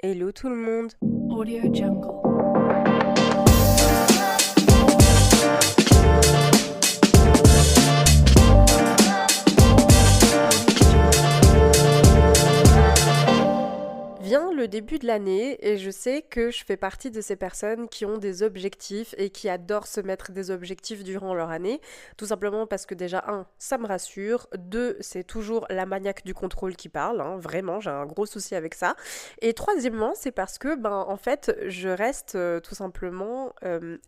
Hello tout le monde. Audio Jungle. Vient le début de l'année et je sais que je fais partie de ces personnes qui ont des objectifs et qui adorent se mettre des objectifs durant leur année. Tout simplement parce que déjà, ça me rassure. Deux, c'est toujours la maniaque du contrôle qui parle. Vraiment, j'ai un gros souci avec ça. Et troisièmement, c'est parce que, en fait, je reste tout simplement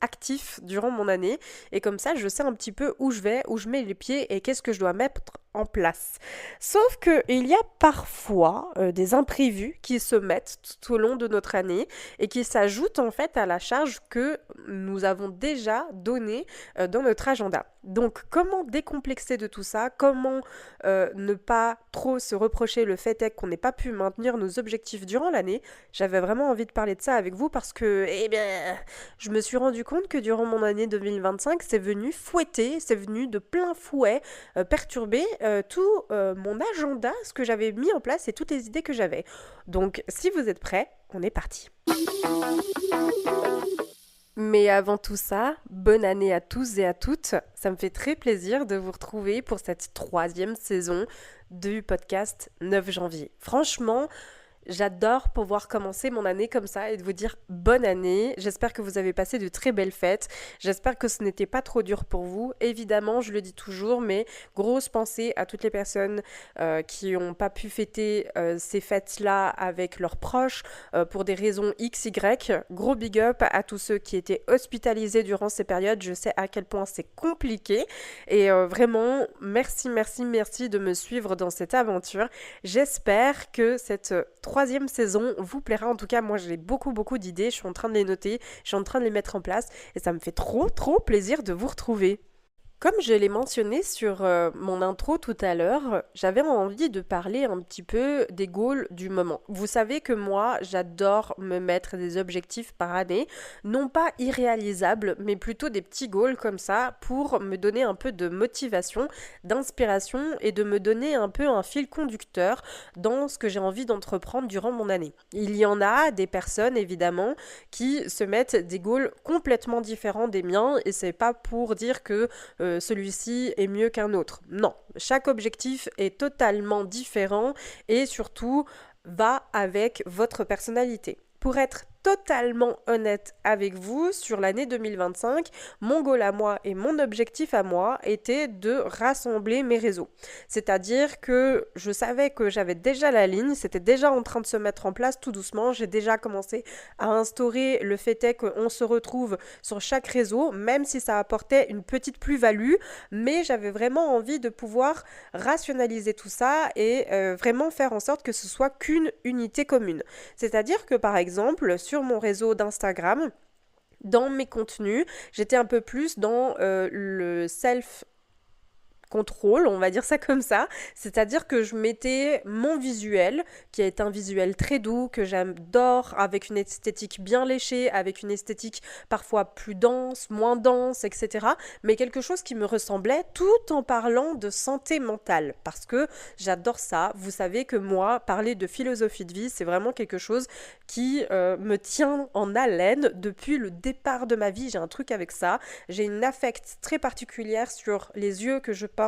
actif durant mon année. Et comme ça, je sais un petit peu où je vais, où je mets les pieds et qu'est-ce que je dois mettre en place. Sauf qu'il y a parfois des imprévus qui se mettent tout au long de notre année et qui s'ajoutent en fait à la charge que nous avons déjà donnée dans notre agenda. Donc comment décomplexer de tout ça? Comment ne pas trop se reprocher le fait est qu'on n'ait pas pu maintenir nos objectifs durant l'année? J'avais vraiment envie de parler de ça avec vous parce que, je me suis rendu compte que durant mon année 2025, c'est venu fouetter, c'est venu de plein fouet perturber tout mon agenda, ce que j'avais mis en place et toutes les idées que j'avais. Donc, si vous êtes prêts, on est parti. Mais avant tout ça, bonne année à tous et à toutes. Ça me fait très plaisir de vous retrouver pour cette troisième saison du podcast 9 janvier. Franchement, j'adore pouvoir commencer mon année comme ça et de vous dire bonne année. J'espère que vous avez passé de très belles fêtes. J'espère que ce n'était pas trop dur pour vous. Évidemment, je le dis toujours, mais grosse pensée à toutes les personnes qui n'ont pas pu fêter ces fêtes-là avec leurs proches pour des raisons X, Y. Gros big up à tous ceux qui étaient hospitalisés durant ces périodes. Je sais à quel point c'est compliqué. Et vraiment, merci, merci, merci de me suivre dans cette aventure. J'espère que cette troisième saison vous plaira. En tout cas, moi j'ai beaucoup d'idées, je suis en train de les noter, je suis en train de les mettre en place et ça me fait trop plaisir de vous retrouver. Comme je l'ai mentionné sur mon intro tout à l'heure, j'avais envie de parler un petit peu des goals du moment. Vous savez que moi, j'adore me mettre des objectifs par année, non pas irréalisables, mais plutôt des petits goals comme ça pour me donner un peu de motivation, d'inspiration et de me donner un peu un fil conducteur dans ce que j'ai envie d'entreprendre durant mon année. Il y en a des personnes évidemment qui se mettent des goals complètement différents des miens et c'est pas pour dire que celui-ci est mieux qu'un autre. Non, chaque objectif est totalement différent et surtout va avec votre personnalité. Pour être totalement honnête avec vous, sur l'année 2025, mon goal à moi et mon objectif à moi était de rassembler mes réseaux. C'est-à-dire que je savais que j'avais déjà la ligne, c'était déjà en train de se mettre en place tout doucement, j'ai déjà commencé à instaurer le fait est qu'on se retrouve sur chaque réseau, même si ça apportait une petite plus-value, mais j'avais vraiment envie de pouvoir rationaliser tout ça et vraiment faire en sorte que ce soit qu'une unité commune. C'est-à-dire que par exemple, sur mon réseau d'Instagram, dans mes contenus, j'étais un peu plus dans le self contrôle, on va dire ça comme ça, c'est-à-dire que je mettais mon visuel, qui est un visuel très doux, que j'adore, avec une esthétique bien léchée, avec une esthétique parfois plus dense, moins dense, etc., mais quelque chose qui me ressemblait tout en parlant de santé mentale, parce que j'adore ça. Vous savez que moi, parler de philosophie de vie, c'est vraiment quelque chose qui me tient en haleine depuis le départ de ma vie. J'ai un truc avec ça, j'ai une affect très particulière sur les yeux que je porte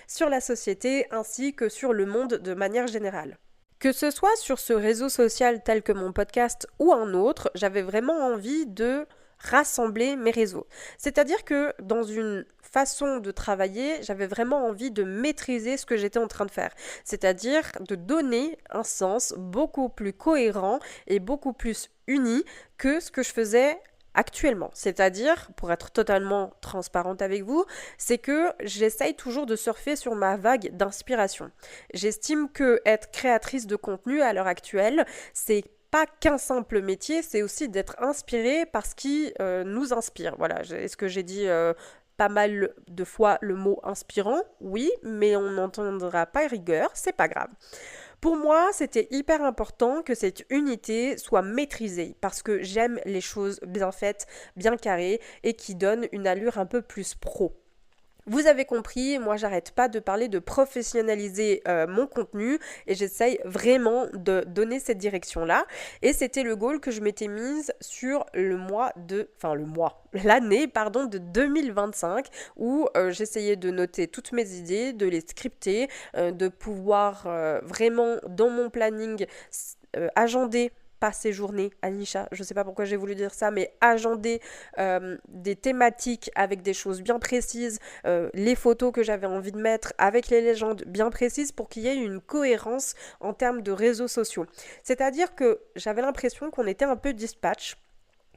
sur la société ainsi que sur le monde de manière générale. Que ce soit sur ce réseau social tel que mon podcast ou un autre, j'avais vraiment envie de rassembler mes réseaux. C'est-à-dire que dans une façon de travailler, j'avais vraiment envie de maîtriser ce que j'étais en train de faire. C'est-à-dire de donner un sens beaucoup plus cohérent et beaucoup plus uni que ce que je faisais actuellement. C'est-à-dire, pour être totalement transparente avec vous, c'est que j'essaye toujours de surfer sur ma vague d'inspiration. J'estime que être créatrice de contenu à l'heure actuelle, c'est pas qu'un simple métier, c'est aussi d'être inspiré par ce qui nous inspire. Voilà, est-ce que j'ai dit pas mal de fois le mot inspirant? Oui, mais on n'entendra pas rigueur, c'est pas grave. Pour moi, c'était hyper important que cette unité soit maîtrisée parce que j'aime les choses bien faites, bien carrées et qui donnent une allure un peu plus pro. Vous avez compris, moi j'arrête pas de parler de professionnaliser mon contenu et j'essaye vraiment de donner cette direction-là. Et c'était le goal que je m'étais mise sur l'année, pardon, de 2025 où j'essayais de noter toutes mes idées, de les scripter, de pouvoir vraiment dans mon planning agender pas ces journées, Anisha, je sais pas pourquoi j'ai voulu dire ça, mais agender des thématiques avec des choses bien précises, les photos que j'avais envie de mettre avec les légendes bien précises pour qu'il y ait une cohérence en termes de réseaux sociaux. C'est-à-dire que j'avais l'impression qu'on était un peu dispatch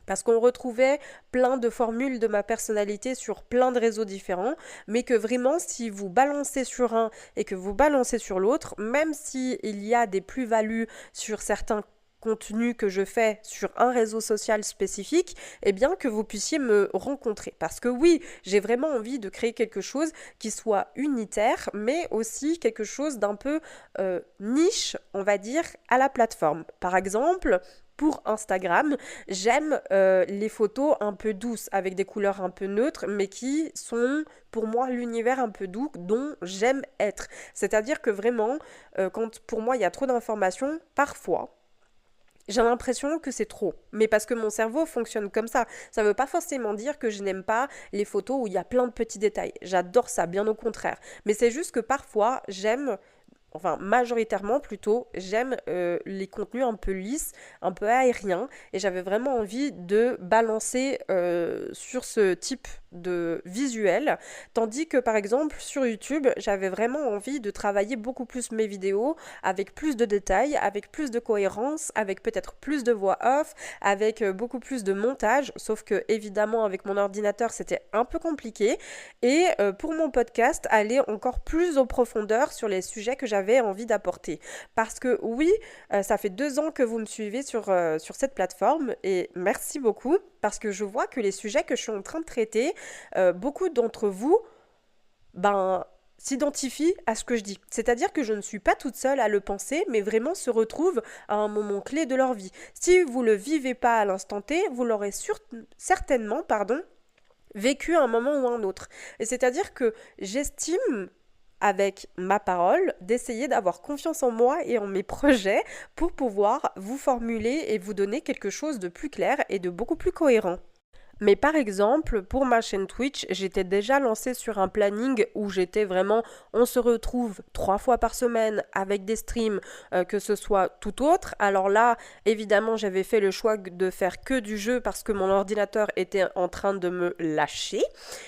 parce qu'on retrouvait plein de formules de ma personnalité sur plein de réseaux différents, mais que vraiment, si vous balancez sur un et que vous balancez sur l'autre, même s'il y a des plus-values sur certains contenus que je fais sur un réseau social spécifique, eh bien que vous puissiez me rencontrer. Parce que oui, j'ai vraiment envie de créer quelque chose qui soit unitaire, mais aussi quelque chose d'un peu niche, on va dire, à la plateforme. Par exemple, pour Instagram, j'aime les photos un peu douces, avec des couleurs un peu neutres, mais qui sont pour moi l'univers un peu doux dont j'aime être. C'est-à-dire que vraiment, quand pour moi il y a trop d'informations, parfois, j'ai l'impression que c'est trop, mais parce que mon cerveau fonctionne comme ça. Ça ne veut pas forcément dire que je n'aime pas les photos où il y a plein de petits détails. J'adore ça, bien au contraire. Mais c'est juste que parfois, majoritairement plutôt, j'aime les contenus un peu lisses, un peu aériens, et j'avais vraiment envie de balancer sur ce type de visuel, tandis que par exemple sur YouTube, j'avais vraiment envie de travailler beaucoup plus mes vidéos avec plus de détails, avec plus de cohérence, avec peut-être plus de voix off, avec beaucoup plus de montage, sauf que évidemment avec mon ordinateur c'était un peu compliqué, et pour mon podcast, aller encore plus en profondeur sur les sujets que j'avais envie d'apporter. Parce que oui, ça fait 2 ans que vous me suivez sur cette plateforme, et merci beaucoup, parce que je vois que les sujets que je suis en train de traiter, beaucoup d'entre vous, s'identifient à ce que je dis. C'est-à-dire que je ne suis pas toute seule à le penser, mais vraiment se retrouvent à un moment clé de leur vie. Si vous ne le vivez pas à l'instant T, vous l'aurez certainement, vécu à un moment ou un autre. Et c'est-à-dire que j'estime avec ma parole, d'essayer d'avoir confiance en moi et en mes projets pour pouvoir vous formuler et vous donner quelque chose de plus clair et de beaucoup plus cohérent. Mais par exemple, pour ma chaîne Twitch, j'étais déjà lancée sur un planning où j'étais vraiment, on se retrouve 3 fois par semaine avec des streams, que ce soit tout autre. Alors là, évidemment, j'avais fait le choix de faire que du jeu parce que mon ordinateur était en train de me lâcher.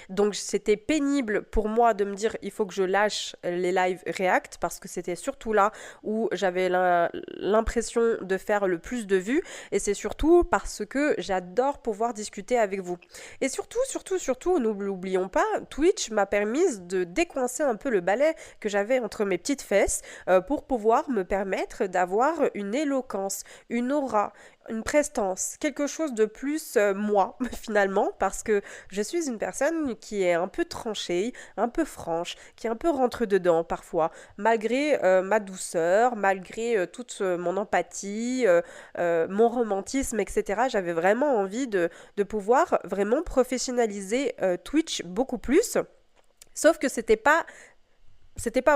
Donc c'était pénible pour moi de me dire, il faut que je lâche les live React parce que c'était surtout là où j'avais l'impression de faire le plus de vues. Et c'est surtout parce que j'adore pouvoir discuter avec vous. Et surtout, nous l'oublions pas, Twitch m'a permis de décoincer un peu le balai que j'avais entre mes petites fesses pour pouvoir me permettre d'avoir une éloquence, une aura, une prestance, quelque chose de plus moi finalement, parce que je suis une personne qui est un peu tranchée, un peu franche, qui est un peu rentre-dedans parfois, malgré ma douceur, malgré toute mon empathie, mon romantisme, etc. J'avais vraiment envie de pouvoir vraiment professionnaliser Twitch beaucoup plus. Sauf que c'était pas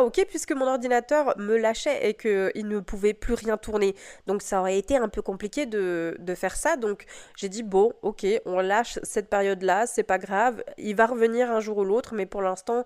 ok puisque mon ordinateur me lâchait et qu'il ne pouvait plus rien tourner. Donc ça aurait été un peu compliqué de faire ça. Donc j'ai dit bon, ok, on lâche cette période-là, c'est pas grave. Il va revenir un jour ou l'autre, mais pour l'instant,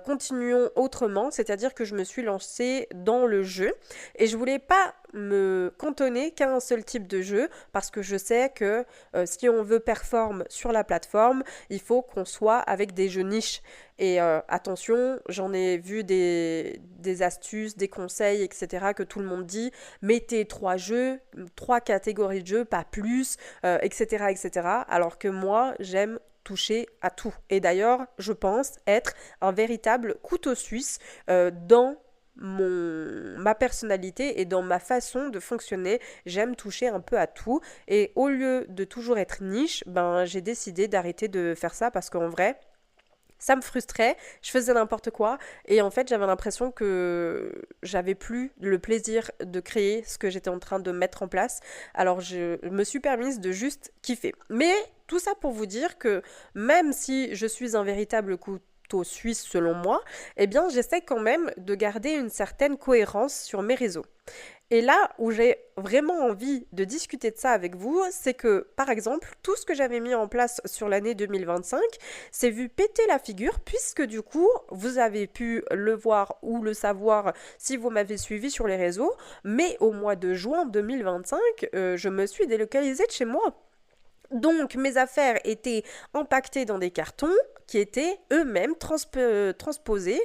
continuons autrement. C'est-à-dire que je me suis lancée dans le jeu et je voulais pas me cantonner qu'à un seul type de jeu parce que je sais que si on veut performer sur la plateforme, il faut qu'on soit avec des jeux niches. Et attention, j'en ai vu des astuces, des conseils, etc. que tout le monde dit. Mettez 3 jeux, 3 catégories de jeux, pas plus, etc., etc. Alors que moi, j'aime toucher à tout. Et d'ailleurs, je pense être un véritable couteau suisse dans ma personnalité et dans ma façon de fonctionner. J'aime toucher un peu à tout. Et au lieu de toujours être niche, j'ai décidé d'arrêter de faire ça parce qu'en vrai, ça me frustrait, je faisais n'importe quoi et en fait j'avais l'impression que j'avais plus le plaisir de créer ce que j'étais en train de mettre en place. Alors je me suis permise de juste kiffer. Mais tout ça pour vous dire que même si je suis un véritable plutôt suisse selon moi, eh bien j'essaie quand même de garder une certaine cohérence sur mes réseaux. Et là où j'ai vraiment envie de discuter de ça avec vous, c'est que, par exemple, tout ce que j'avais mis en place sur l'année 2025 s'est vu péter la figure, puisque du coup, vous avez pu le voir ou le savoir si vous m'avez suivi sur les réseaux, mais au mois de juin 2025, je me suis délocalisée de chez moi. Donc mes affaires étaient empaquetées dans des cartons qui étaient eux-mêmes transposés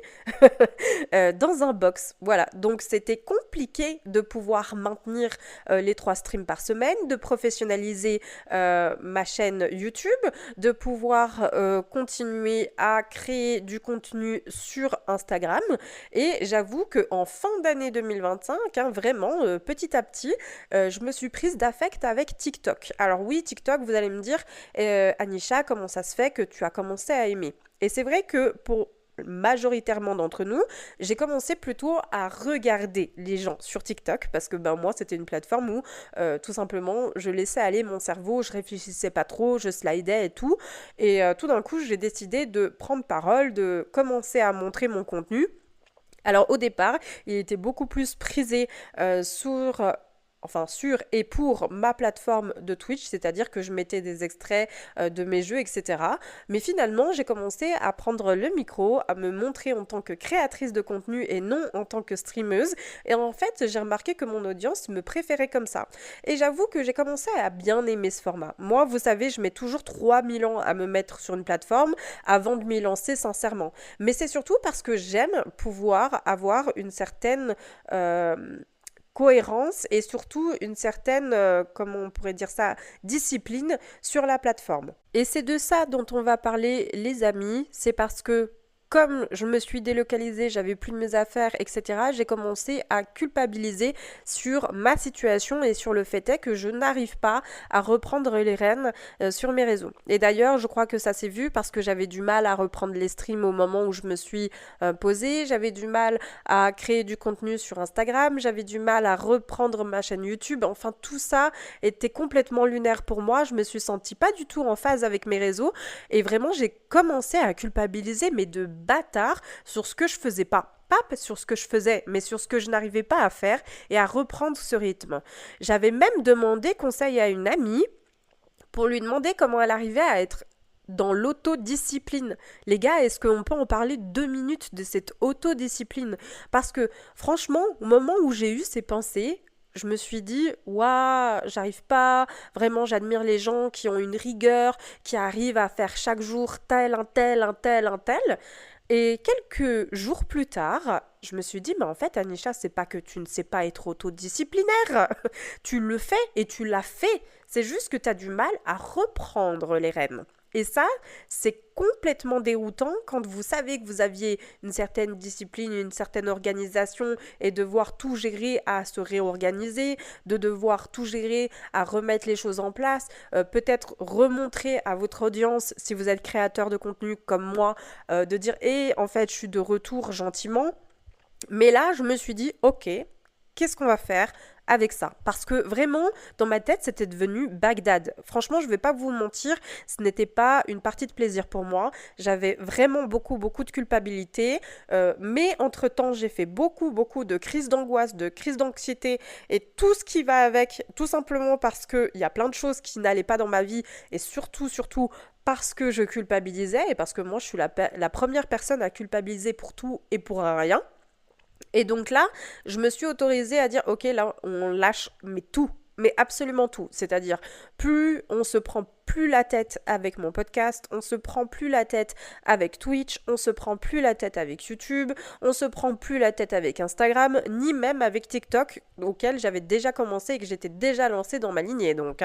dans un box. Voilà, donc c'était compliqué de pouvoir maintenir les 3 streams par semaine, de professionnaliser ma chaîne YouTube, de pouvoir continuer à créer du contenu sur Instagram. Et j'avoue qu'en fin d'année 2025, vraiment, petit à petit, je me suis prise d'affect avec TikTok. Alors oui, TikTok, vous allez me dire, Anisha, comment ça se fait que tu as commencé à aimer? Et c'est vrai que pour majoritairement d'entre nous, j'ai commencé plutôt à regarder les gens sur TikTok parce que moi c'était une plateforme où tout simplement je laissais aller mon cerveau, je réfléchissais pas trop, je slidais et tout. Et tout d'un coup j'ai décidé de prendre parole, de commencer à montrer mon contenu. Alors au départ, il était beaucoup plus prisé sur et pour ma plateforme de Twitch, c'est-à-dire que je mettais des extraits de mes jeux, etc. Mais finalement, j'ai commencé à prendre le micro, à me montrer en tant que créatrice de contenu et non en tant que streameuse. Et en fait, j'ai remarqué que mon audience me préférait comme ça. Et j'avoue que j'ai commencé à bien aimer ce format. Moi, vous savez, je mets toujours 3000 ans à me mettre sur une plateforme avant de m'y lancer sincèrement. Mais c'est surtout parce que j'aime pouvoir avoir une certaine cohérence et surtout une certaine, comment on pourrait dire ça, discipline sur la plateforme. Et c'est de ça dont on va parler, les amis. C'est parce que comme je me suis délocalisée, j'avais plus de mes affaires, etc., j'ai commencé à culpabiliser sur ma situation et sur le fait est que je n'arrive pas à reprendre les rênes sur mes réseaux. Et d'ailleurs, je crois que ça s'est vu parce que j'avais du mal à reprendre les streams au moment où je me suis posée, j'avais du mal à créer du contenu sur Instagram, j'avais du mal à reprendre ma chaîne YouTube, enfin tout ça était complètement lunaire pour moi, je me suis sentie pas du tout en phase avec mes réseaux et vraiment j'ai commencé à culpabiliser mais de bâtard sur ce que je faisais pas sur ce que je faisais, mais sur ce que je n'arrivais pas à faire et à reprendre ce rythme. J'avais même demandé conseil à une amie pour lui demander comment elle arrivait à être dans l'autodiscipline. Les gars, est-ce qu'on peut en parler 2 minutes de cette autodiscipline? Parce que franchement, au moment où j'ai eu ces pensées, je me suis dit, waouh, j'arrive pas, vraiment j'admire les gens qui ont une rigueur, qui arrivent à faire chaque jour tel, un tel, un tel, un tel. Et quelques jours plus tard, je me suis dit, mais en fait, Anisha, c'est pas que tu ne sais pas être autodisciplinaire. Tu le fais et tu l'as fait. C'est juste que tu as du mal à reprendre les rênes. Et ça, c'est complètement déroutant quand vous savez que vous aviez une certaine discipline, une certaine organisation et devoir tout gérer à se réorganiser, de devoir tout gérer à remettre les choses en place, peut-être remontrer à votre audience, si vous êtes créateur de contenu comme moi, de dire « en fait, je suis de retour gentiment ». Mais là, je me suis dit « Ok, qu'est-ce qu'on va faire avec ça ?» Parce que vraiment, dans ma tête, c'était devenu Bagdad. Franchement, je vais pas vous mentir, ce n'était pas une partie de plaisir pour moi. J'avais vraiment beaucoup de culpabilité. Mais entre-temps, j'ai fait beaucoup de crises d'angoisse, de crises d'anxiété et tout ce qui va avec, tout simplement parce qu'il y a plein de choses qui n'allaient pas dans ma vie et surtout, parce que je culpabilisais et parce que moi, je suis la première personne à culpabiliser pour tout et pour rien. Et donc là, je me suis autorisée à dire, ok, là, on lâche, mais tout, mais absolument tout. C'est-à-dire, plus on se prend plus la tête avec mon podcast, on se prend plus la tête avec Twitch, on se prend plus la tête avec YouTube, on se prend plus la tête avec Instagram, ni même avec TikTok, auquel j'avais déjà commencé et que j'étais déjà lancée dans ma lignée, donc.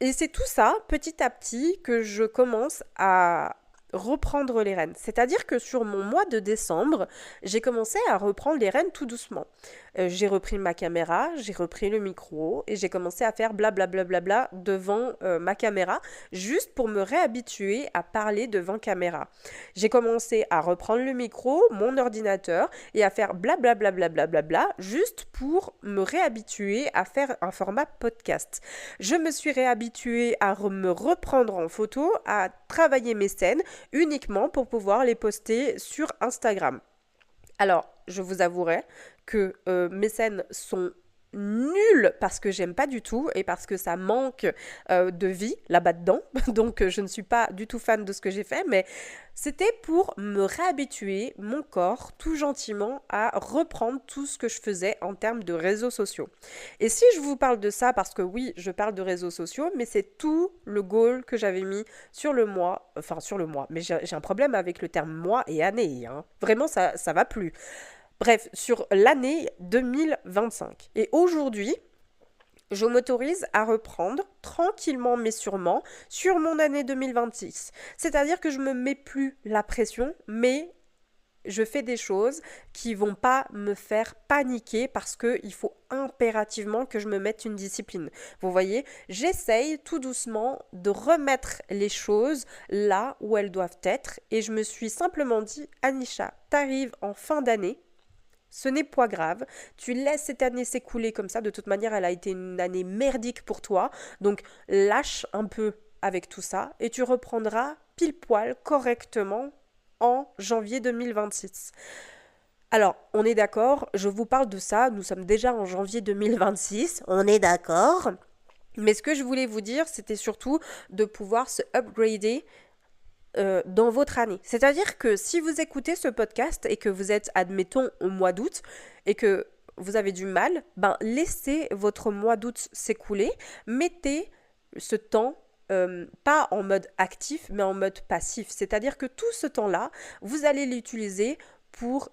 Et c'est tout ça, petit à petit, que je commence à reprendre les rênes. C'est-à-dire que sur mon mois de décembre, j'ai commencé à reprendre les rênes tout doucement. J'ai repris ma caméra, j'ai repris le micro et j'ai commencé à faire blablabla devant ma caméra, juste pour me réhabituer à parler devant caméra. J'ai commencé à reprendre le micro, mon ordinateur et à faire blablabla, juste pour me réhabituer à faire un format podcast. Je me suis réhabituée à me reprendre en photo, à travailler mes scènes, uniquement pour pouvoir les poster sur Instagram. Alors, je vous avouerai que mes scènes sont nulles parce que j'aime pas du tout et parce que ça manque de vie là-bas dedans. Donc, je ne suis pas du tout fan de ce que j'ai fait, mais c'était pour me réhabituer mon corps tout gentiment à reprendre tout ce que je faisais en termes de réseaux sociaux. Et si je vous parle de ça, parce que oui, je parle de réseaux sociaux, mais c'est tout le goal que j'avais mis sur le mois, mais j'ai un problème avec le terme mois et année, hein. Vraiment, ça va plus. Bref, sur l'année 2025. Et aujourd'hui, je m'autorise à reprendre tranquillement mais sûrement sur mon année 2026. C'est-à-dire que je me mets plus la pression, mais je fais des choses qui vont pas me faire paniquer parce qu'il faut impérativement que je me mette une discipline. Vous voyez, j'essaye tout doucement de remettre les choses là où elles doivent être et je me suis simplement dit, Anisha, t'arrives en fin d'année, ce n'est pas grave, tu laisses cette année s'écouler comme ça, de toute manière elle a été une année merdique pour toi, donc lâche un peu avec tout ça et tu reprendras pile poil correctement en janvier 2026. Alors, on est d'accord, je vous parle de ça, nous sommes déjà en janvier 2026, on est d'accord, mais ce que je voulais vous dire, c'était surtout de pouvoir se upgrader dans votre année. C'est-à-dire que si vous écoutez ce podcast et que vous êtes, admettons, au mois d'août et que vous avez du mal, laissez votre mois d'août s'écouler, mettez ce temps pas en mode actif, mais en mode passif. C'est-à-dire que tout ce temps-là, vous allez l'utiliser pour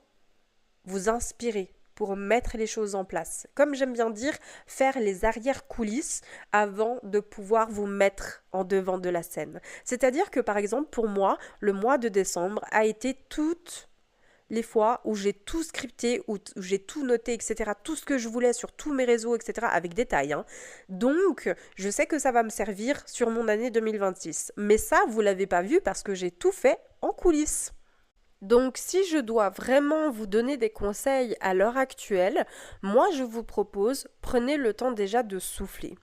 vous inspirer, pour mettre les choses en place. Comme j'aime bien dire, faire les arrière-coulisses avant de pouvoir vous mettre en devant de la scène. C'est-à-dire que, par exemple, pour moi, le mois de décembre a été toutes les fois où j'ai tout scripté, où j'ai tout noté, etc., tout ce que je voulais sur tous mes réseaux, etc., avec détail, hein. Donc, je sais que ça va me servir sur mon année 2026. Mais ça, vous l'avez pas vu parce que j'ai tout fait en coulisses. Donc, si je dois vraiment vous donner des conseils à l'heure actuelle, moi, je vous propose, prenez le temps déjà de souffler.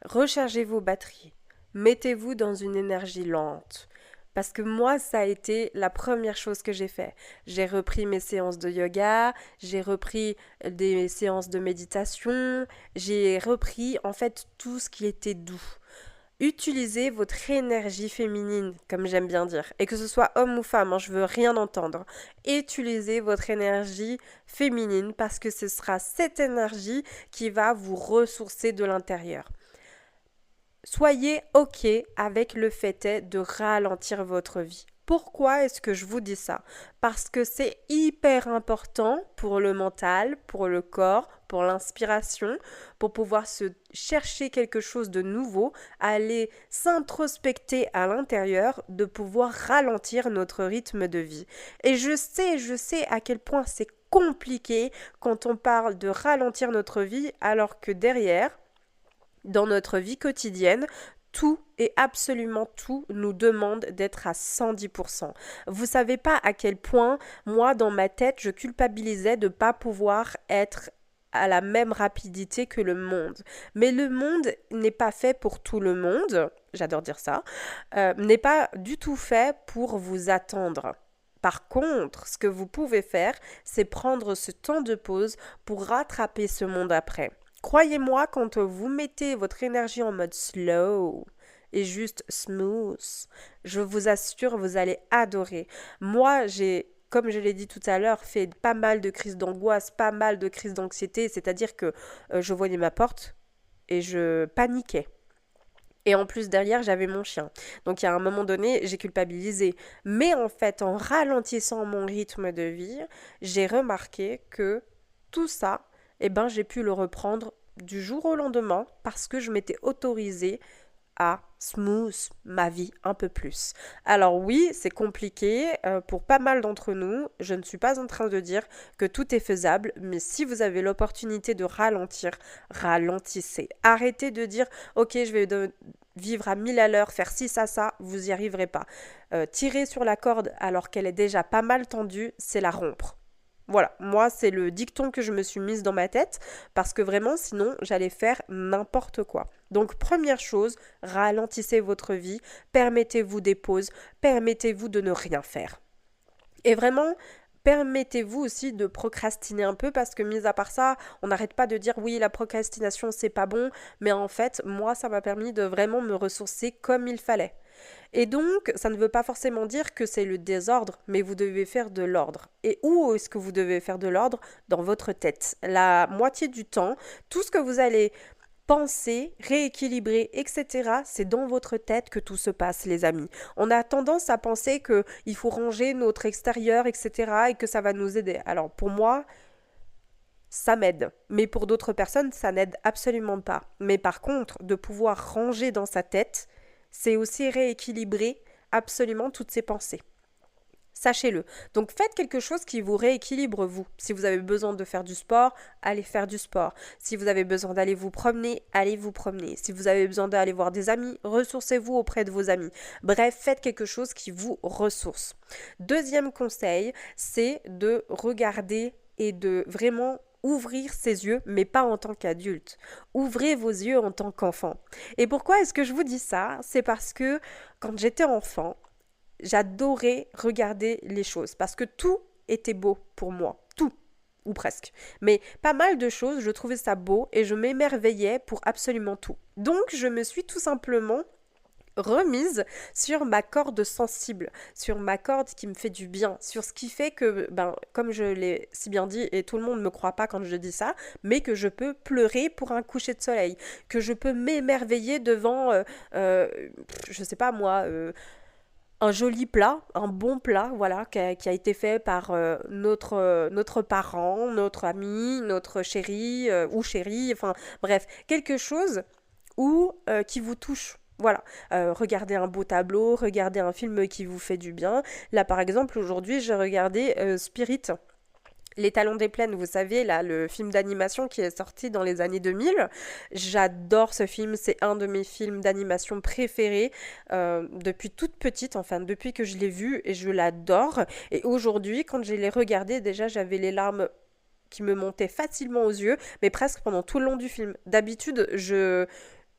Rechargez vos batteries. Mettez-vous dans une énergie lente. Parce que moi, ça a été la première chose que j'ai fait. J'ai repris mes séances de yoga, j'ai repris des séances de méditation, j'ai repris en fait tout ce qui était doux. Utilisez votre énergie féminine, comme j'aime bien dire, et que ce soit homme ou femme, hein, je veux rien entendre. Utilisez votre énergie féminine parce que ce sera cette énergie qui va vous ressourcer de l'intérieur. Soyez OK avec le fait de ralentir votre vie. Pourquoi est-ce que je vous dis ça? Parce que c'est hyper important pour le mental, pour le corps, pour l'inspiration, pour pouvoir se chercher quelque chose de nouveau, aller s'introspecter à l'intérieur, de pouvoir ralentir notre rythme de vie. Et je sais à quel point c'est compliqué quand on parle de ralentir notre vie, alors que derrière, dans notre vie quotidienne, tout et absolument tout nous demande d'être à 110%. Vous savez pas à quel point, moi, dans ma tête, je culpabilisais de ne pas pouvoir être à la même rapidité que le monde. Mais le monde n'est pas fait pour tout le monde, j'adore dire ça, n'est pas du tout fait pour vous attendre. Par contre, ce que vous pouvez faire, c'est prendre ce temps de pause pour rattraper ce monde après. Croyez-moi, quand vous mettez votre énergie en mode slow et juste smooth, je vous assure, vous allez adorer. Moi, comme je l'ai dit tout à l'heure, fait pas mal de crises d'angoisse, pas mal de crises d'anxiété, c'est-à-dire que je voyais ma porte et je paniquais. Et en plus, derrière, j'avais mon chien. Donc, à un moment donné, j'ai culpabilisé. Mais en fait, en ralentissant mon rythme de vie, j'ai remarqué que tout ça, j'ai pu le reprendre du jour au lendemain parce que je m'étais autorisée à smooth ma vie un peu plus. Alors oui, c'est compliqué pour pas mal d'entre nous. Je ne suis pas en train de dire que tout est faisable, mais si vous avez l'opportunité de ralentir, ralentissez. Arrêtez de dire « Ok, je vais vivre à 1000 à l'heure, faire ci, ça, vous n'y arriverez pas. Tirer sur la corde alors qu'elle est déjà pas mal tendue, c'est la rompre. Voilà, moi c'est le dicton que je me suis mise dans ma tête parce que vraiment sinon j'allais faire n'importe quoi. Donc première chose, ralentissez votre vie, permettez-vous des pauses, permettez-vous de ne rien faire. Et vraiment, permettez-vous aussi de procrastiner un peu parce que mis à part ça, on n'arrête pas de dire oui, la procrastination c'est pas bon, mais en fait, moi ça m'a permis de vraiment me ressourcer comme il fallait. Et donc, ça ne veut pas forcément dire que c'est le désordre, mais vous devez faire de l'ordre. Et où est-ce que vous devez faire de l'ordre? Dans votre tête. La moitié du temps, tout ce que vous allez penser, rééquilibrer, etc. C'est dans votre tête que tout se passe, les amis. On a tendance à penser qu'il faut ranger notre extérieur, etc. et que ça va nous aider. Alors pour moi, ça m'aide. Mais pour d'autres personnes, ça n'aide absolument pas. Mais par contre, de pouvoir ranger dans sa tête, c'est aussi rééquilibrer absolument toutes ses pensées. Sachez-le. Donc faites quelque chose qui vous rééquilibre vous. Si vous avez besoin de faire du sport, allez faire du sport. Si vous avez besoin d'aller vous promener, allez vous promener. Si vous avez besoin d'aller voir des amis, ressourcez-vous auprès de vos amis. Bref, faites quelque chose qui vous ressource. Deuxième conseil, c'est de regarder et de vraiment ouvrir ses yeux, mais pas en tant qu'adulte. Ouvrez vos yeux en tant qu'enfant. Et pourquoi est-ce que je vous dis ça? C'est parce que quand j'étais enfant, j'adorais regarder les choses parce que tout était beau pour moi, tout ou presque. Mais pas mal de choses, je trouvais ça beau et je m'émerveillais pour absolument tout. Donc je me suis tout simplement remise sur ma corde sensible, sur ma corde qui me fait du bien, sur ce qui fait que, comme je l'ai si bien dit, et tout le monde ne me croit pas quand je dis ça, mais que je peux pleurer pour un coucher de soleil, que je peux m'émerveiller devant, je sais pas moi, un joli plat, un bon plat, voilà, qui a été fait par notre parent, notre ami, notre chéri ou chérie, enfin bref, quelque chose qui vous touche. Voilà, regardez un beau tableau, regardez un film qui vous fait du bien. Là, par exemple, aujourd'hui, j'ai regardé Spirit. Les Talons des Plaines, vous savez, là, le film d'animation qui est sorti dans les années 2000. J'adore ce film, c'est un de mes films d'animation préférés depuis toute petite, enfin depuis que je l'ai vu et je l'adore. Et aujourd'hui, quand je l'ai regardé, déjà j'avais les larmes qui me montaient facilement aux yeux, mais presque pendant tout le long du film. D'habitude,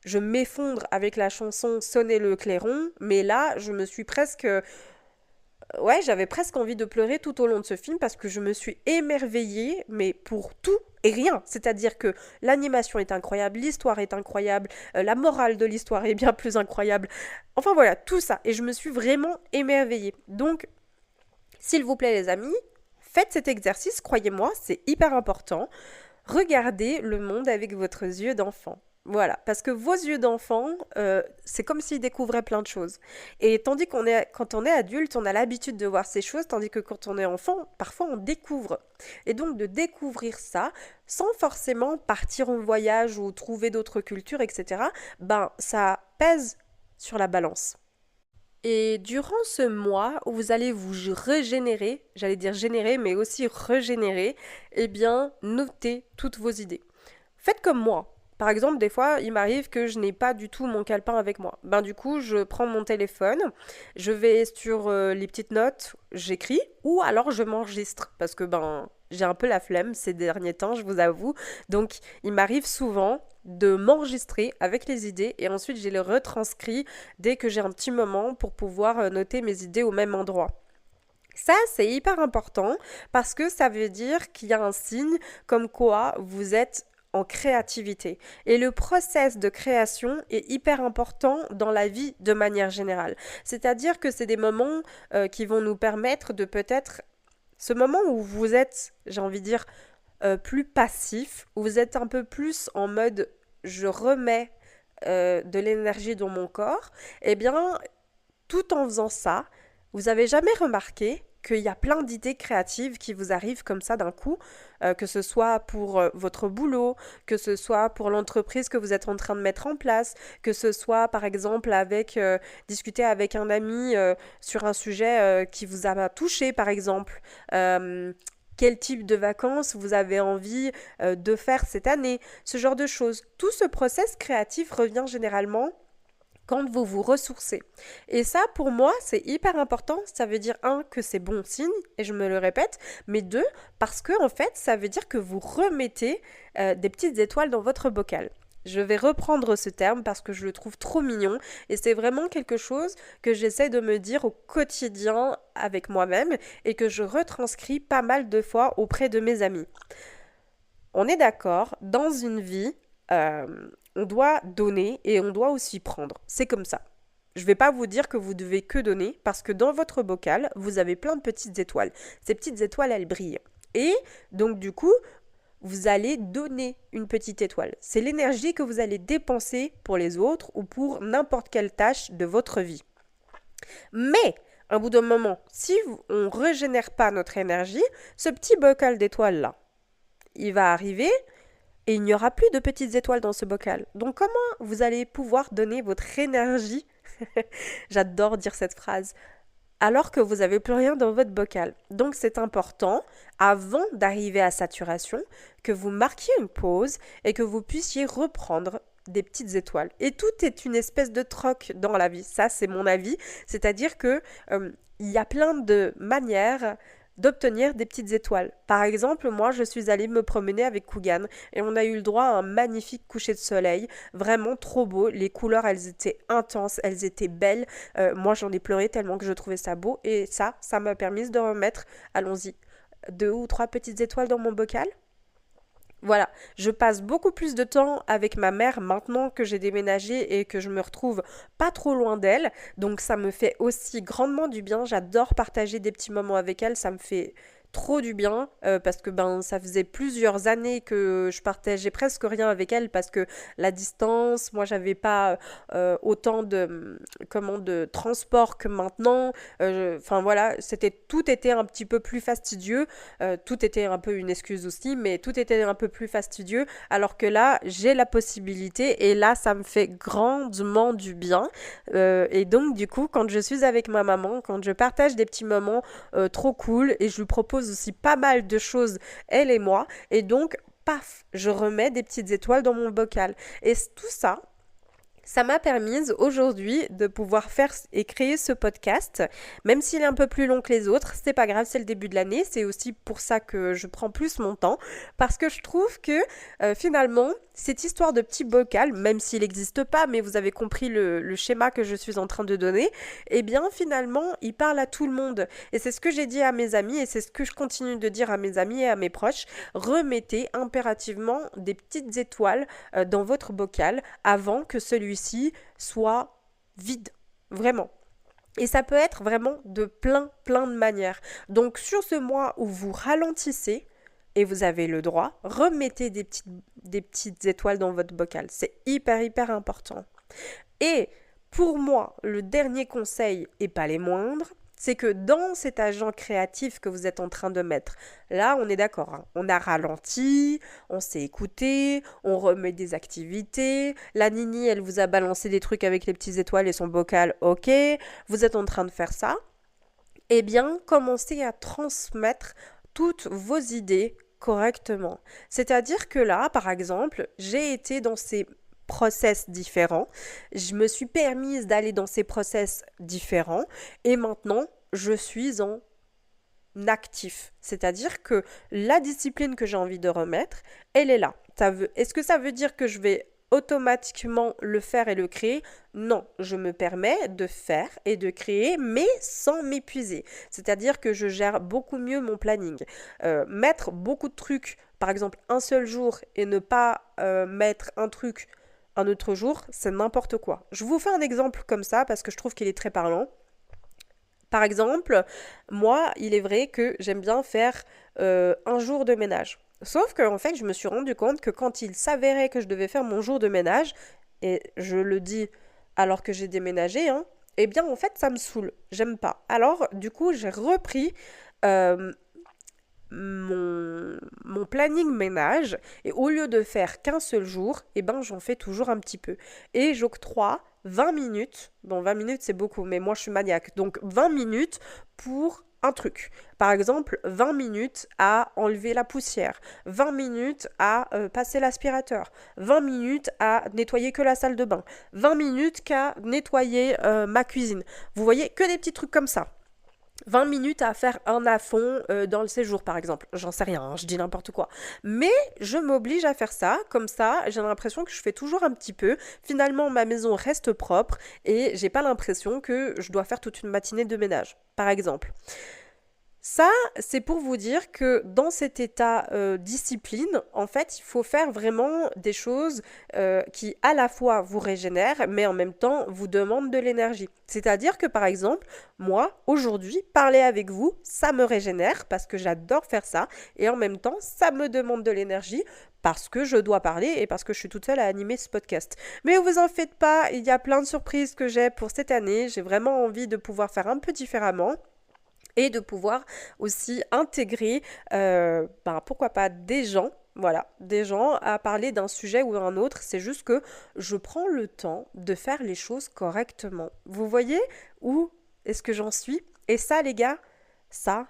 je m'effondre avec la chanson Sonner le clairon, mais là, je me suis presque ouais, j'avais presque envie de pleurer tout au long de ce film parce que je me suis émerveillée, mais pour tout et rien. C'est-à-dire que l'animation est incroyable, l'histoire est incroyable, la morale de l'histoire est bien plus incroyable. Enfin voilà, tout ça. Et je me suis vraiment émerveillée. Donc, s'il vous plaît les amis, faites cet exercice, croyez-moi, c'est hyper important. Regardez le monde avec votre yeux d'enfant. Voilà, parce que vos yeux d'enfant, c'est comme s'ils découvraient plein de choses. Et tandis quand on est adulte, on a l'habitude de voir ces choses, tandis que quand on est enfant, parfois on découvre. Et donc de découvrir ça, sans forcément partir en voyage ou trouver d'autres cultures, etc., ça pèse sur la balance. Et durant ce mois où vous allez vous régénérer, j'allais dire générer, mais aussi régénérer, eh bien, notez toutes vos idées. Faites comme moi. Par exemple, des fois, il m'arrive que je n'ai pas du tout mon calepin avec moi. Du coup, je prends mon téléphone, je vais sur les petites notes, j'écris, ou alors je m'enregistre, parce que j'ai un peu la flemme ces derniers temps, je vous avoue. Donc, il m'arrive souvent de m'enregistrer avec les idées et ensuite je les retranscris dès que j'ai un petit moment pour pouvoir noter mes idées au même endroit. Ça, c'est hyper important parce que ça veut dire qu'il y a un signe comme quoi vous êtes en créativité. Et le process de création est hyper important dans la vie de manière générale. C'est-à-dire que c'est des moments qui vont nous permettre de peut-être... Ce moment où vous êtes, j'ai envie de dire, plus passif, où vous êtes un peu plus en mode je remets de l'énergie dans mon corps, eh bien, tout en faisant ça, vous avez jamais remarqué qu'il y a plein d'idées créatives qui vous arrivent comme ça d'un coup, que ce soit pour votre boulot, que ce soit pour l'entreprise que vous êtes en train de mettre en place, que ce soit par exemple avec discuter avec un ami sur un sujet qui vous a touché par exemple. Quel type de vacances vous avez envie de faire cette année, ce genre de choses. Tout ce process créatif revient généralement quand vous vous ressourcez. Et ça, pour moi, c'est hyper important. Ça veut dire, un, que c'est bon signe, et je me le répète, mais deux, parce que, en fait, ça veut dire que vous remettez des petites étoiles dans votre bocal. Je vais reprendre ce terme parce que je le trouve trop mignon et c'est vraiment quelque chose que j'essaie de me dire au quotidien avec moi-même et que je retranscris pas mal de fois auprès de mes amis. On est d'accord, dans une vie, on doit donner et on doit aussi prendre. C'est comme ça. Je ne vais pas vous dire que vous devez que donner parce que dans votre bocal, vous avez plein de petites étoiles. Ces petites étoiles, elles brillent. Et donc du coup, vous allez donner une petite étoile. C'est l'énergie que vous allez dépenser pour les autres ou pour n'importe quelle tâche de votre vie. Mais, à un bout d'un moment, si on ne régénère pas notre énergie, ce petit bocal d'étoiles-là, il va arriver et il n'y aura plus de petites étoiles dans ce bocal. Donc comment vous allez pouvoir donner votre énergie, j'adore dire cette phrase, alors que vous n'avez plus rien dans votre bocal. Donc c'est important, avant d'arriver à saturation, que vous marquiez une pause et que vous puissiez reprendre des petites étoiles. Et tout est une espèce de troc dans la vie. Ça, c'est mon avis. C'est-à-dire que il y a plein de manières d'obtenir des petites étoiles. Par exemple, moi, je suis allée me promener avec Kugan et on a eu le droit à un magnifique coucher de soleil, vraiment trop beau. Les couleurs, elles étaient intenses, elles étaient belles. Moi, j'en ai pleuré tellement que je trouvais ça beau et ça m'a permis de remettre, allons-y, 2 ou 3 petites étoiles dans mon bocal. Voilà, je passe beaucoup plus de temps avec ma mère maintenant que j'ai déménagé et que je me retrouve pas trop loin d'elle. Donc ça me fait aussi grandement du bien. J'adore partager des petits moments avec elle. Ça me fait trop du bien parce que ça faisait plusieurs années que je partageais presque rien avec elle parce que la distance, moi j'avais pas autant de transport que maintenant. Enfin voilà, tout était un petit peu plus fastidieux. Tout était un peu une excuse aussi, mais tout était un peu plus fastidieux. Alors que là, j'ai la possibilité et là, ça me fait grandement du bien. Et donc du coup, quand je suis avec ma maman, quand je partage des petits moments trop cool et je lui propose aussi pas mal de choses, elle et moi, et donc paf, je remets des petites étoiles dans mon bocal. Et tout ça, ça m'a permis aujourd'hui de pouvoir faire et créer ce podcast, même s'il est un peu plus long que les autres, c'est pas grave, c'est le début de l'année, c'est aussi pour ça que je prends plus mon temps, parce que je trouve que finalement, cette histoire de petit bocal, même s'il n'existe pas, mais vous avez compris le schéma que je suis en train de donner, eh bien finalement, il parle à tout le monde. Et c'est ce que j'ai dit à mes amis, et c'est ce que je continue de dire à mes amis et à mes proches, remettez impérativement des petites étoiles dans votre bocal avant que celui-ci soit vide, vraiment. Et ça peut être vraiment de plein de manières. Donc sur ce mois où vous ralentissez, et vous avez le droit, remettez des petites étoiles dans votre bocal. C'est hyper important. Et pour moi, le dernier conseil, et pas les moindres, c'est que dans cet agent créatif que vous êtes en train de mettre, là, on est d'accord, hein, on a ralenti, on s'est écouté, on remet des activités, la Nini, elle vous a balancé des trucs avec les petites étoiles et son bocal, ok, vous êtes en train de faire ça, eh bien, commencez à transmettre toutes vos idées correctement. C'est-à-dire que là, par exemple, j'ai été dans ces process différents, je me suis permise d'aller dans ces process différents et maintenant, je suis en actif. C'est-à-dire que la discipline que j'ai envie de remettre, elle est là. Est-ce que ça veut dire que je vais automatiquement le faire et le créer? Non, je me permets de faire et de créer, mais sans m'épuiser. C'est-à-dire que je gère beaucoup mieux mon planning. Mettre beaucoup de trucs, par exemple un seul jour, et ne pas mettre un truc un autre jour, c'est n'importe quoi. Je vous fais un exemple comme ça parce que je trouve qu'il est très parlant. Par exemple, moi, il est vrai que j'aime bien faire un jour de ménage. Sauf que, en fait, je me suis rendu compte que quand il s'avérait que je devais faire mon jour de ménage, et je le dis alors que j'ai déménagé, hein, eh bien, en fait, ça me saoule. J'aime pas. Alors, du coup, j'ai repris mon planning ménage, et au lieu de faire qu'un seul jour, eh ben, j'en fais toujours un petit peu. Et j'octroie 20 minutes, bon 20 minutes c'est beaucoup, mais moi je suis maniaque, donc 20 minutes pour un truc. Par exemple, 20 minutes à enlever la poussière, 20 minutes à passer l'aspirateur, 20 minutes à nettoyer que la salle de bain, 20 minutes qu'à nettoyer ma cuisine. Vous voyez, que des petits trucs comme ça. 20 minutes à faire un à fond dans le séjour, par exemple. J'en sais rien, hein, je dis n'importe quoi. Mais je m'oblige à faire ça. Comme ça, j'ai l'impression que je fais toujours un petit peu. Finalement, ma maison reste propre et j'ai pas l'impression que je dois faire toute une matinée de ménage, par exemple. Ça, c'est pour vous dire que dans cet état discipline, en fait, il faut faire vraiment des choses qui à la fois vous régénèrent, mais en même temps vous demandent de l'énergie. C'est-à-dire que par exemple, moi, aujourd'hui, parler avec vous, ça me régénère parce que j'adore faire ça, et en même temps, ça me demande de l'énergie parce que je dois parler et parce que je suis toute seule à animer ce podcast. Mais vous en faites pas, il y a plein de surprises que j'ai pour cette année, j'ai vraiment envie de pouvoir faire un peu différemment et de pouvoir aussi intégrer, pourquoi pas, des gens, voilà, des gens à parler d'un sujet ou d'un autre. C'est juste que je prends le temps de faire les choses correctement. Vous voyez où est-ce que j'en suis? Et ça, les gars, ça,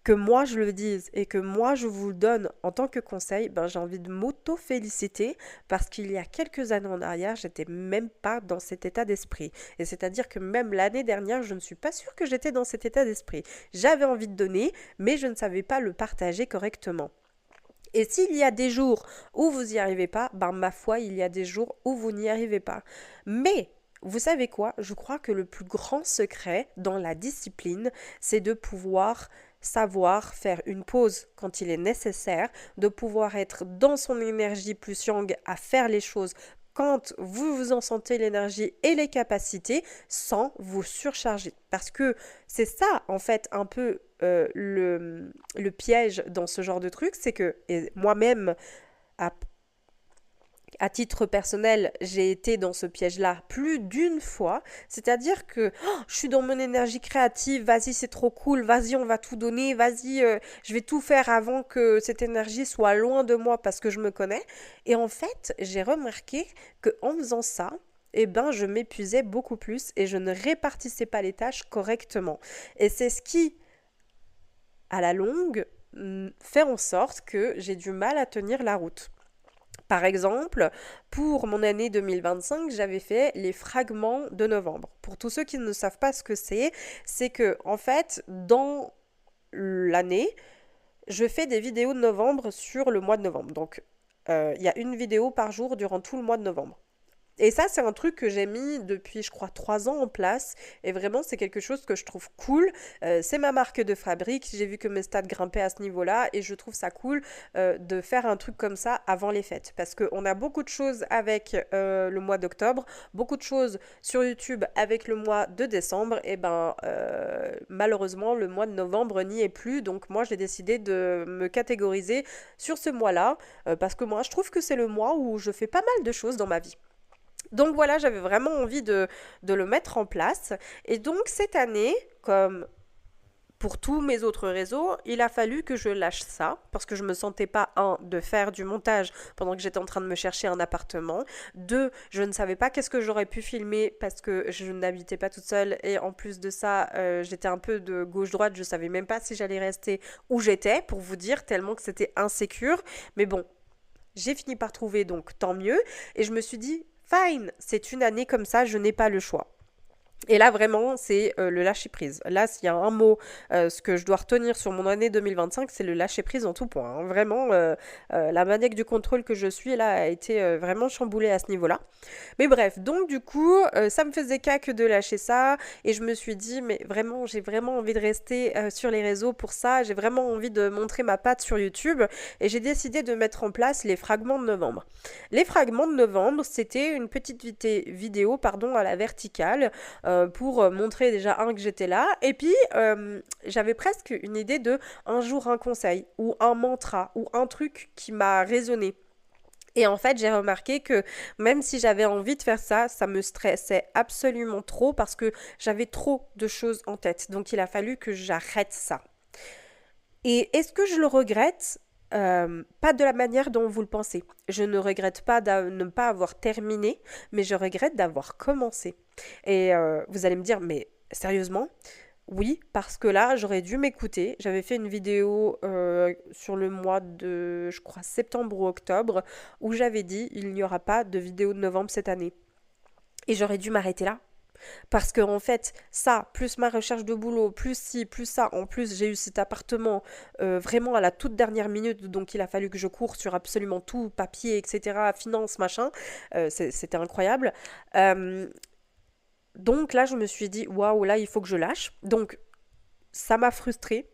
que moi je le dise et que moi je vous le donne en tant que conseil, j'ai envie de m'auto-féliciter parce qu'il y a quelques années en arrière, j'étais même pas dans cet état d'esprit. Et c'est-à-dire que même l'année dernière, je ne suis pas sûre que j'étais dans cet état d'esprit. J'avais envie de donner, mais je ne savais pas le partager correctement. Et s'il y a des jours où vous n'y arrivez pas, ma foi, il y a des jours où vous n'y arrivez pas. Mais vous savez quoi? Je crois que le plus grand secret dans la discipline, c'est de pouvoir savoir faire une pause quand il est nécessaire, de pouvoir être dans son énergie plus yang à faire les choses quand vous vous en sentez l'énergie et les capacités sans vous surcharger. Parce que c'est ça, en fait, un peu le piège dans ce genre de truc, c'est que et moi-même, à à titre personnel, j'ai été dans ce piège-là plus d'une fois. C'est-à-dire que je suis dans mon énergie créative, vas-y, c'est trop cool, vas-y, on va tout donner, vas-y, je vais tout faire avant que cette énergie soit loin de moi parce que je me connais. Et en fait, j'ai remarqué qu'en faisant ça, je m'épuisais beaucoup plus et je ne répartissais pas les tâches correctement. Et c'est ce qui, à la longue, fait en sorte que j'ai du mal à tenir la route. Par exemple, pour mon année 2025, j'avais fait les fragments de novembre. Pour tous ceux qui ne savent pas ce que c'est que, en fait, dans l'année, je fais des vidéos de novembre sur le mois de novembre. Donc, il y a une vidéo par jour durant tout le mois de novembre. Et ça, c'est un truc que j'ai mis depuis, je crois, 3 ans en place. Et vraiment, c'est quelque chose que je trouve cool. C'est ma marque de fabrique. J'ai vu que mes stats grimpaient à ce niveau-là. Et je trouve ça cool de faire un truc comme ça avant les fêtes. Parce qu'on a beaucoup de choses avec le mois d'octobre. Beaucoup de choses sur YouTube avec le mois de décembre. Et malheureusement, le mois de novembre n'y est plus. Donc moi, j'ai décidé de me catégoriser sur ce mois-là. Parce que moi, je trouve que c'est le mois où je fais pas mal de choses dans ma vie. Donc voilà, j'avais vraiment envie de le mettre en place. Et donc cette année, comme pour tous mes autres réseaux, il a fallu que je lâche ça, parce que je me sentais pas, de faire du montage pendant que j'étais en train de me chercher un appartement. Deux, je ne savais pas qu'est-ce que j'aurais pu filmer, parce que je n'habitais pas toute seule, et en plus de ça, j'étais un peu de gauche-droite, je savais même pas si j'allais rester où j'étais, pour vous dire, tellement que c'était insécure. Mais bon, j'ai fini par trouver, donc tant mieux. Et je me suis dit, fine, c'est une année comme ça, je n'ai pas le choix. Et là, vraiment, c'est le lâcher-prise. Là, s'il y a un mot, ce que je dois retenir sur mon année 2025, c'est le lâcher-prise en tout point, hein. Vraiment, la maniaque du contrôle que je suis, là, a été vraiment chamboulée à ce niveau-là. Mais bref, donc du coup, ça me faisait qu'à que de lâcher ça. Et je me suis dit, mais vraiment, j'ai vraiment envie de rester sur les réseaux pour ça. J'ai vraiment envie de montrer ma patte sur YouTube. Et j'ai décidé de mettre en place les fragments de novembre. Les fragments de novembre, c'était une petite vidéo à la verticale, pour montrer déjà que j'étais là, et puis j'avais presque une idée de un jour un conseil ou un mantra ou un truc qui m'a résonné. Et en fait, j'ai remarqué que même si j'avais envie de faire ça, ça me stressait absolument trop parce que j'avais trop de choses en tête. Donc il a fallu que j'arrête ça. Et est-ce que je le regrette? Pas de la manière dont vous le pensez. Je ne regrette pas de ne pas avoir terminé, mais je regrette d'avoir commencé. Et vous allez me dire, mais sérieusement, Oui, parce que là, j'aurais dû m'écouter. J'avais fait une vidéo sur le mois de, je crois, septembre ou octobre, où j'avais dit il n'y aura pas de vidéo de novembre cette année. Et j'aurais dû m'arrêter là. Parce que en fait, ça, plus ma recherche de boulot, plus ci, plus ça, en plus j'ai eu cet appartement vraiment à la toute dernière minute, donc il a fallu que je cours sur absolument tout, papier, etc., finance, machin. C'était incroyable. Euh, donc là, je me suis dit, waouh, là, il faut que je lâche. Donc ça m'a frustrée.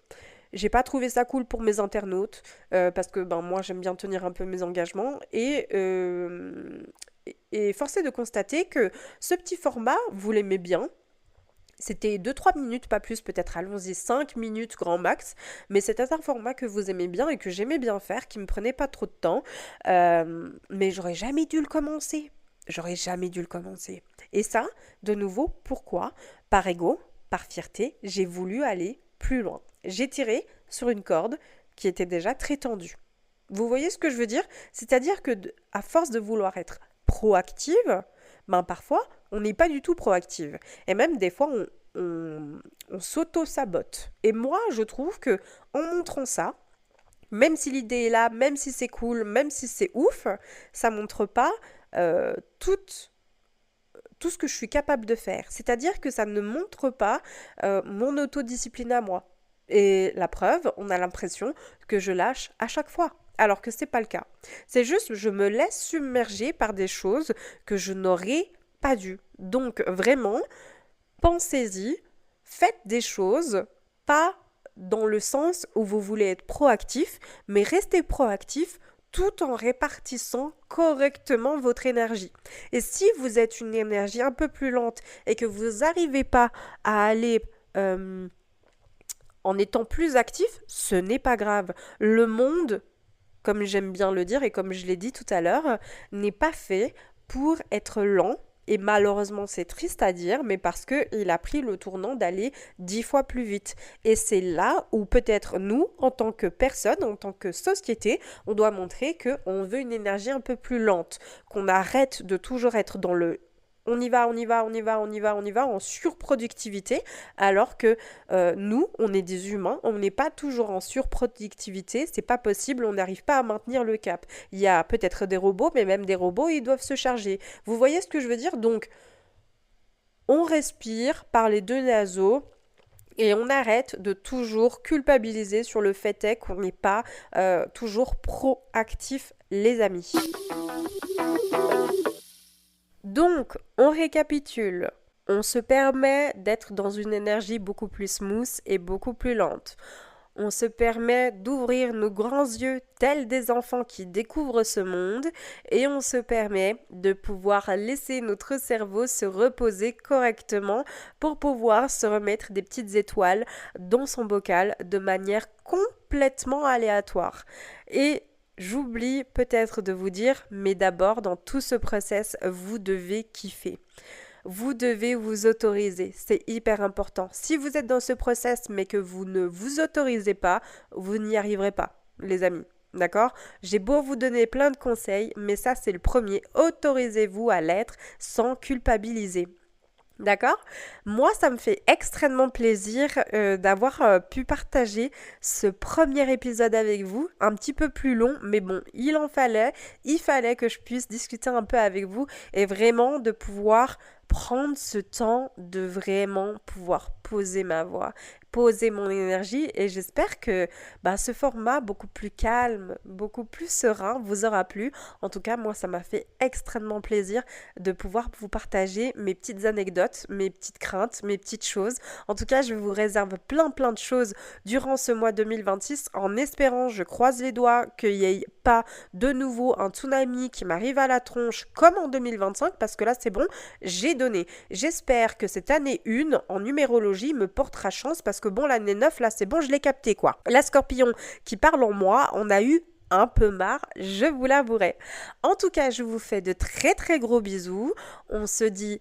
J'ai pas trouvé ça cool pour mes internautes parce que ben moi j'aime bien tenir un peu mes engagements et force est de constater que ce petit format, vous l'aimez bien. C'était 2-3 minutes, pas plus, peut-être allons-y 5 minutes grand max, mais c'était un format que vous aimez bien et que j'aimais bien faire, qui me prenait pas trop de temps, mais j'aurais jamais dû le commencer. J'aurais jamais dû le commencer. Et ça, de nouveau, pourquoi? Par ego, par fierté, j'ai voulu aller plus loin. J'ai tiré sur une corde qui était déjà très tendue. Vous voyez ce que je veux dire? C'est-à-dire que à force de vouloir être proactive, ben parfois on n'est pas du tout proactive. Et même des fois on s'auto-sabote. Et moi je trouve que en montrant ça, même si l'idée est là, même si c'est cool, même si c'est ouf, ça montre pas euh, toute tout ce que je suis capable de faire. C'est-à-dire que ça ne montre pas mon autodiscipline à moi. Et la preuve, on a l'impression que je lâche à chaque fois. Alors que c'est pas le cas. C'est juste je me laisse submerger par des choses que je n'aurais pas dû. Donc vraiment, pensez-y, faites des choses, pas dans le sens où vous voulez être proactif, mais restez proactif tout en répartissant correctement votre énergie. Et si vous êtes une énergie un peu plus lente et que vous n'arrivez pas à aller en étant plus actif, ce n'est pas grave. Le monde, comme j'aime bien le dire et comme je l'ai dit tout à l'heure, n'est pas fait pour être lent. Et malheureusement, c'est triste à dire, mais parce qu'il a pris le tournant d'aller 10 fois plus vite. Et c'est là où peut-être nous, en tant que personne, en tant que société, on doit montrer qu'on veut une énergie un peu plus lente, qu'on arrête de toujours être dans le on y va, on y va, on y va, on y va, on y va, en surproductivité, alors que nous, on est des humains, on n'est pas toujours en surproductivité, c'est pas possible, on n'arrive pas à maintenir le cap. Il y a peut-être des robots, mais même des robots, ils doivent se charger. Vous voyez ce que je veux dire? Donc, on respire par les deux naseaux. Et on arrête de toujours culpabiliser sur le fait est qu'on n'est pas toujours proactif, les amis. Donc, on récapitule. On se permet d'être dans une énergie beaucoup plus smooth et beaucoup plus lente. On se permet d'ouvrir nos grands yeux tels des enfants qui découvrent ce monde et on se permet de pouvoir laisser notre cerveau se reposer correctement pour pouvoir se remettre des petites étoiles dans son bocal de manière complètement aléatoire. Et j'oublie peut-être de vous dire, mais d'abord dans tout ce process, vous devez kiffer. Vous devez vous autoriser, c'est hyper important. Si vous êtes dans ce process mais que vous ne vous autorisez pas, vous n'y arriverez pas, les amis. D'accord? J'ai beau vous donner plein de conseils, mais ça c'est le premier. Autorisez-vous à l'être sans culpabiliser. D'accord? Moi, ça me fait extrêmement plaisir d'avoir pu partager ce premier épisode avec vous, un petit peu plus long, mais bon, il fallait que je puisse discuter un peu avec vous et vraiment de pouvoir prendre ce temps de vraiment pouvoir poser ma voix, poser mon énergie et j'espère que ce format beaucoup plus calme, beaucoup plus serein vous aura plu. En tout cas, moi, ça m'a fait extrêmement plaisir de pouvoir vous partager mes petites anecdotes, mes petites craintes, mes petites choses. En tout cas, je vous réserve plein de choses durant ce mois 2026 en espérant, je croise les doigts, qu'il n'y ait pas de nouveau un tsunami qui m'arrive à la tronche comme en 2025 parce que là c'est bon, j'ai donné. J'espère que cette année 1 en numérologie me portera chance parce que bon, l'année 9 là c'est bon, je l'ai capté quoi. La Scorpion qui parle en moi, on a eu un peu marre, je vous l'avouerai. En tout cas, je vous fais de très gros bisous. On se dit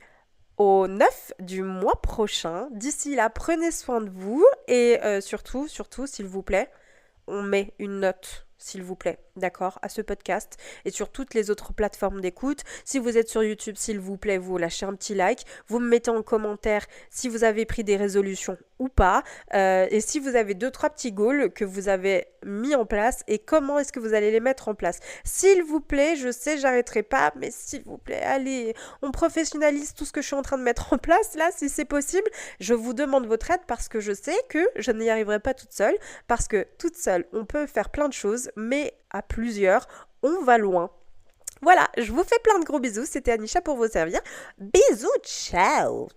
au 9 du mois prochain. D'ici là, prenez soin de vous et surtout, s'il vous plaît, on met une note, s'il vous plaît. d'accord, à ce podcast et sur toutes les autres plateformes d'écoute. Si vous êtes sur YouTube, s'il vous plaît, vous lâchez un petit like, vous me mettez en commentaire si vous avez pris des résolutions ou pas, et si vous avez 2-3 petits goals que vous avez mis en place et comment est-ce que vous allez les mettre en place. S'il vous plaît, je sais, j'arrêterai pas, mais s'il vous plaît, allez, on professionnalise tout ce que je suis en train de mettre en place là, si c'est possible. Je vous demande votre aide parce que je sais que je n'y arriverai pas toute seule, parce que toute seule, on peut faire plein de choses, mais à plusieurs, on va loin. Voilà, je vous fais plein de gros bisous. C'était Anisha pour vous servir. Bisous, ciao!